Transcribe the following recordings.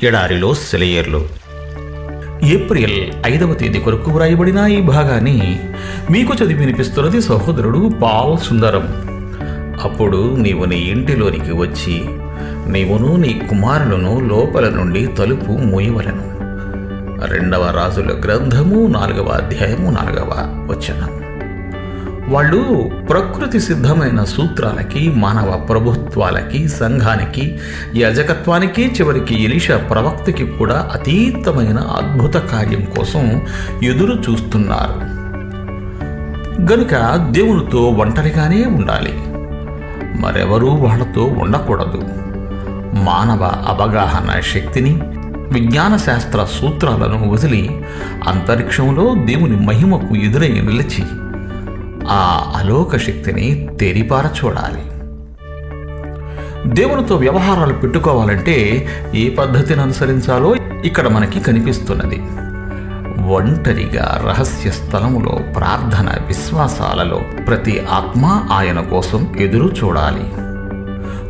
ఎడారిలో సెలయేర్లు. ఏప్రిల్ 5వ తేదీ కొరకు వ్రాయబడిన ఈ భాగాన్ని మీకు చదివి వినిపిస్తున్నది సహోదరుడు పాల్ సుందరం. అప్పుడు నీవు నీ ఇంటిలోనికి వచ్చి నీవును నీ కుమారులను లోపల నుండి తలుపు మూయవలెను. 2వ రాజుల గ్రంథము 4వ అధ్యాయము 4వ వచనం. వాళ్ళు ప్రకృతి సిద్ధమైన సూత్రాలకి, మానవ ప్రభుత్వాలకి, సంఘానికి, యాజకత్వానికి, చివరికి ఎలీషా ప్రవక్తకి కూడా అతీతమైన అద్భుత కార్యం కోసం ఎదురు చూస్తున్నారు. గనుక దేవునితో ఒంటరిగానే ఉండాలి, మరెవరూ వాళ్ళతో ఉండకూడదు. మానవ అవగాహన శక్తిని, విజ్ఞాన శాస్త్ర సూత్రాలను వదిలి అంతరిక్షంలో దేవుని మహిమకు ఎదురై నిలిచి ఆ అలోక శక్తిని తేరిపార చూడాలి. దేవునితో వ్యవహారాలు పెట్టుకోవాలంటే ఏ పద్ధతిని అనుసరించాలో ఇక్కడ మనకి కనిపిస్తున్నది. ఒంటరిగా రహస్య స్థలములో ప్రార్థన, విశ్వాసాలలో ప్రతి ఆత్మ ఆయన కోసం ఎదురు చూడాలి.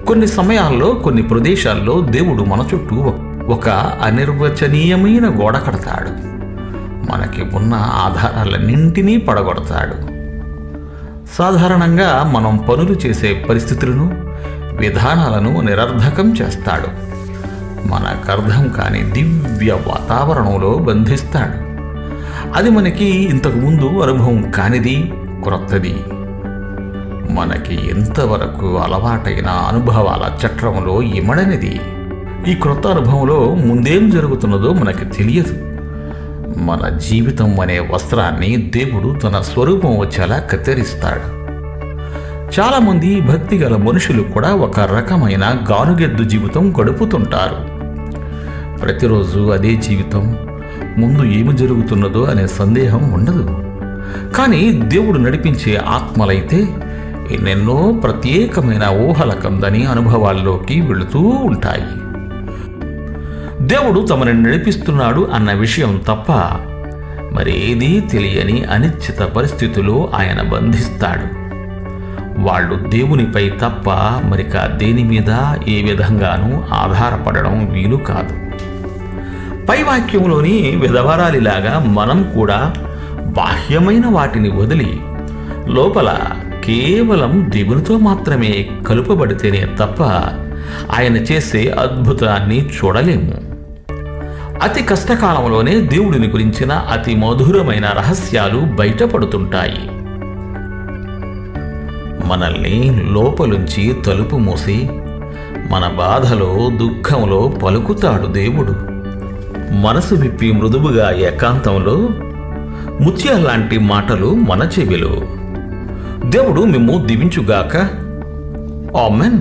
కొన్ని సమయాల్లో, కొన్ని ప్రదేశాల్లో దేవుడు మన చుట్టూ ఒక అనిర్వచనీయమైన గోడ కడతాడు. మనకి ఉన్న ఆధారాలన్నింటినీ పడగొడతాడు. సాధారణంగా మనం పనులు చేసే పరిస్థితులను, విధానాలను నిరర్ధకం చేస్తాడు. మనకర్థం కాని దివ్య వాతావరణంలో బంధిస్తాడు. అది మనకి ఇంతకుముందు అనుభవం కానిది, క్రొత్తది. మనకి ఇంతవరకు అలవాటైన అనుభవాల చట్రంలో ఇమడనిది. ఈ క్రొత్త అనుభవంలో ముందేం జరుగుతున్నదో మనకి తెలియదు. మన జీవితం అనే వస్త్రాన్ని దేవుడు తన స్వరూపం వచ్చేలా కత్తిరిస్తాడు. చాలామంది భక్తి గల మనుషులు కూడా ఒక రకమైన గానుగెద్దు జీవితం గడుపుతుంటారు. ప్రతిరోజు అదే జీవితం, ముందు ఏమి జరుగుతున్నదో అనే సందేహం ఉండదు. కానీ దేవుడు నడిపించే ఆత్మలైతే ఎన్నెన్నో ప్రత్యేకమైన ఊహల కందని అనుభవాల్లోకి వెళుతూ ఉంటాయి. దేవుడు తమని నడిపిస్తున్నాడు అన్న విషయం తప్ప మరేదీ తెలియని అనిశ్చిత పరిస్థితుల్లో ఆయన బంధిస్తాడు. వాళ్ళు దేవునిపై తప్ప మరిక దేని మీద ఏ విధంగానూ ఆధారపడడం వీలు కాదు. పై వాక్యంలోని విధవరాలిలాగా మనం కూడా బాహ్యమైన వాటిని వదిలి లోపల కేవలం దేవునితో మాత్రమే కలుపబడితేనే తప్ప ఆయన చేసే అద్భుతాన్ని చూడలేము. అతి కష్టకాలంలోనే దేవుడిని గురించిన అతి మధురమైన రహస్యాలు బయటపడుతుంటాయి. మనల్ని లోపలుంచి తలుపు మూసి మన బాధలో, దుఃఖంలో పలుకుతాడు దేవుడు. మనసు విప్పి మృదువుగా ఏకాంతంలో ముత్యాలాంటి మాటలు మన చెవిలో. దేవుడు మిమ్ము దీవించుగాక. ఆమెన్.